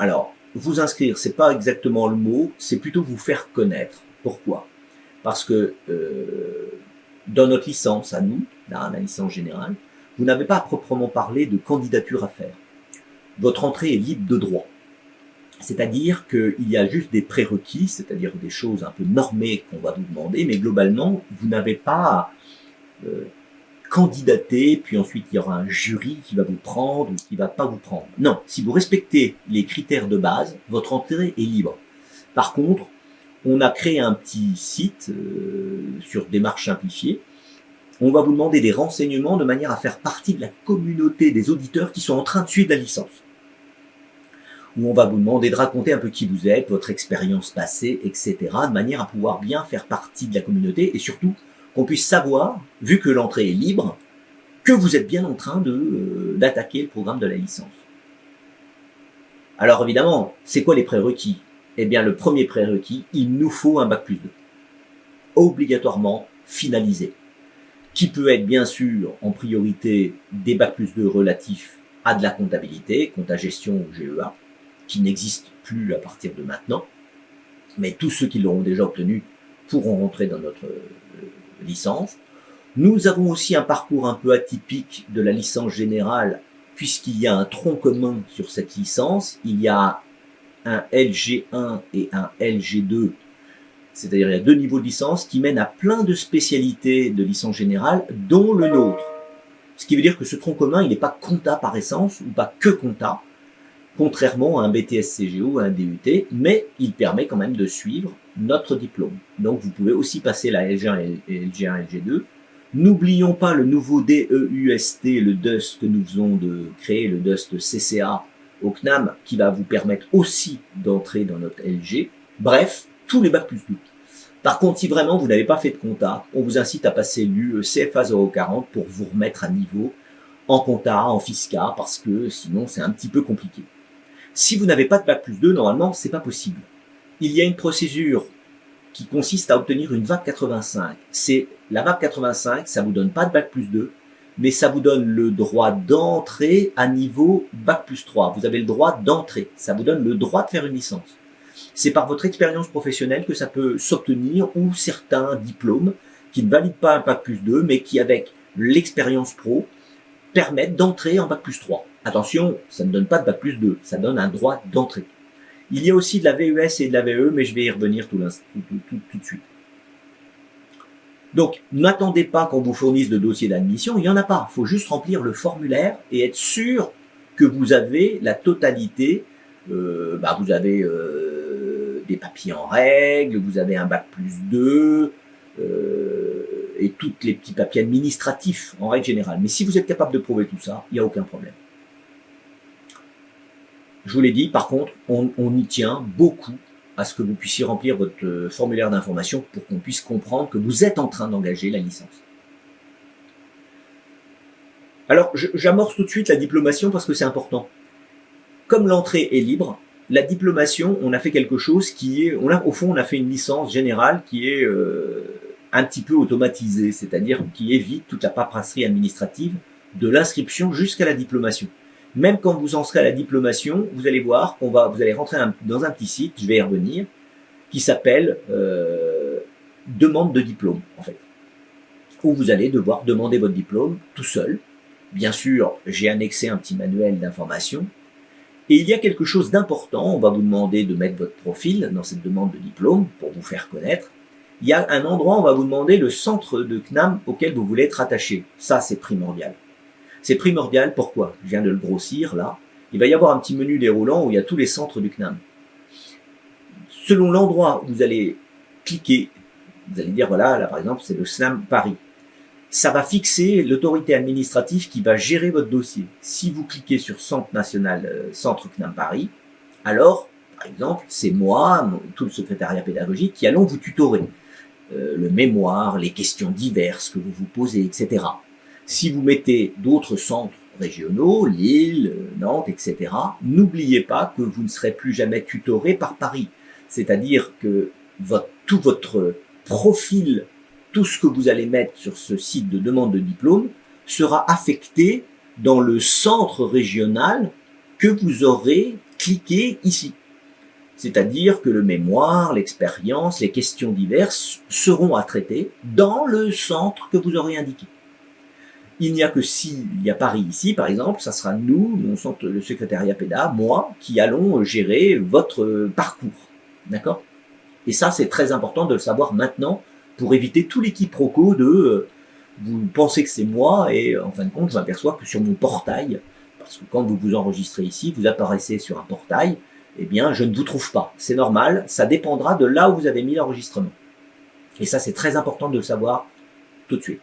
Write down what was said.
Alors, vous inscrire, c'est pas exactement le mot, c'est plutôt vous faire connaître. Pourquoi? Parce que dans notre licence, à nous, la licence générale, vous n'avez pas à proprement parler de candidature à faire. Votre entrée est libre de droit. C'est-à-dire qu'il y a juste des prérequis, c'est-à-dire des choses un peu normées qu'on va vous demander, mais globalement, vous n'avez pas à candidater, puis ensuite il y aura un jury qui va vous prendre ou qui va pas vous prendre. Non, si vous respectez les critères de base, votre entrée est libre. Par contre, on a créé un petit site sur démarche simplifiée. On va vous demander des renseignements de manière à faire partie de la communauté des auditeurs qui sont en train de suivre la licence. Où on va vous demander de raconter un peu qui vous êtes, votre expérience passée, etc. de manière à pouvoir bien faire partie de la communauté et surtout qu'on puisse savoir, vu que l'entrée est libre, que vous êtes bien en train d'attaquer le programme de la licence. Alors évidemment, c'est quoi les prérequis? Eh bien, le premier prérequis, il nous faut un bac+2. Obligatoirement finalisé. Qui peut être bien sûr en priorité des bac+2 relatifs à de la comptabilité, compta gestion ou GEA, qui n'existe plus à partir de maintenant. Mais tous ceux qui l'auront déjà obtenu pourront rentrer dans notre licence. Nous avons aussi un parcours un peu atypique de la licence générale, puisqu'il y a un tronc commun sur cette licence. Il y a un LG1 et un LG2, c'est-à-dire il y a 2 niveaux de licence qui mènent à plein de spécialités de licence générale, dont le nôtre. Ce qui veut dire que ce tronc commun, il n'est pas compta par essence, ou pas que compta, contrairement à un BTS-CGO, à un DUT, mais il permet quand même de suivre notre diplôme. Donc vous pouvez aussi passer la LG1 et LG1, LG2. N'oublions pas le nouveau DEUST, le DUST que nous venons de créer, le DUST CCA au CNAM, qui va vous permettre aussi d'entrer dans notre LG. Bref, tous les bac+2. Par contre, si vraiment vous n'avez pas fait de compta, on vous incite à passer l'UE CFA 040 pour vous remettre à niveau en compta, en fisca, parce que sinon c'est un petit peu compliqué. Si vous n'avez pas de bac+2, normalement, c'est pas possible. Il y a une procédure qui consiste à obtenir une VAP 85. C'est la VAP 85, ça vous donne pas de bac+2, mais ça vous donne le droit d'entrer à niveau bac+3. Vous avez le droit d'entrer. Ça vous donne le droit de faire une licence. C'est par votre expérience professionnelle que ça peut s'obtenir, ou certains diplômes qui ne valident pas un bac+2, mais qui, avec l'expérience pro, permettent d'entrer en bac+3. Attention, ça ne donne pas de bac+2, ça donne un droit d'entrée. Il y a aussi de la VES et de la VE, mais je vais y revenir tout de suite. Donc, n'attendez pas qu'on vous fournisse de dossier d'admission, il n'y en a pas. Il faut juste remplir le formulaire et être sûr que vous avez la totalité. Vous avez des papiers en règle, vous avez un bac+2, et tous les petits papiers administratifs en règle générale. Mais si vous êtes capable de prouver tout ça, il n'y a aucun problème. Je vous l'ai dit, par contre, on y tient beaucoup à ce que vous puissiez remplir votre formulaire d'information pour qu'on puisse comprendre que vous êtes en train d'engager la licence. Alors, j'amorce tout de suite la diplomation parce que c'est important. Comme l'entrée est libre, la diplomation, on a fait quelque chose qui est, au fond, on a fait une licence générale qui est un petit peu automatisée, c'est-à-dire qui évite toute la paperasserie administrative de l'inscription jusqu'à la diplomation. Même quand vous en serez à la diplomation, vous allez voir vous allez rentrer dans un petit site, je vais y revenir, qui s'appelle demande de diplôme, en fait. Où vous allez devoir demander votre diplôme tout seul. Bien sûr, j'ai annexé un petit manuel d'information. Et il y a quelque chose d'important, on va vous demander de mettre votre profil dans cette demande de diplôme pour vous faire connaître. Il y a un endroit, on va vous demander le centre de CNAM auquel vous voulez être attaché. Ça, c'est primordial. C'est primordial, pourquoi? Je viens de le grossir, là. Il va y avoir un petit menu déroulant où il y a tous les centres du CNAM. Selon l'endroit où vous allez cliquer, vous allez dire, voilà, là, par exemple, c'est le CNAM Paris. Ça va fixer l'autorité administrative qui va gérer votre dossier. Si vous cliquez sur Centre National, Centre CNAM Paris, alors, par exemple, c'est moi, tout le secrétariat pédagogique, qui allons vous tutorer. Le mémoire, les questions diverses que vous vous posez, etc. Si vous mettez d'autres centres régionaux, Lille, Nantes, etc., n'oubliez pas que vous ne serez plus jamais tutoré par Paris. C'est-à-dire que tout votre profil, tout ce que vous allez mettre sur ce site de demande de diplôme sera affecté dans le centre régional que vous aurez cliquez ici. C'est-à-dire que le mémoire, l'expérience, les questions diverses seront à traiter dans le centre que vous aurez indiqué. Il n'y a que s'il y a Paris ici, par exemple, ça sera nous, mon centre, le secrétariat PEDA, moi, qui allons gérer votre parcours. D'accord? Et ça, c'est très important de le savoir maintenant pour éviter tout les quiproquos de vous pensez que c'est moi et en fin de compte, je m'aperçois que sur mon portail, parce que quand vous vous enregistrez ici, vous apparaissez sur un portail, eh bien, je ne vous trouve pas. C'est normal, ça dépendra de là où vous avez mis l'enregistrement. Et ça, c'est très important de le savoir tout de suite.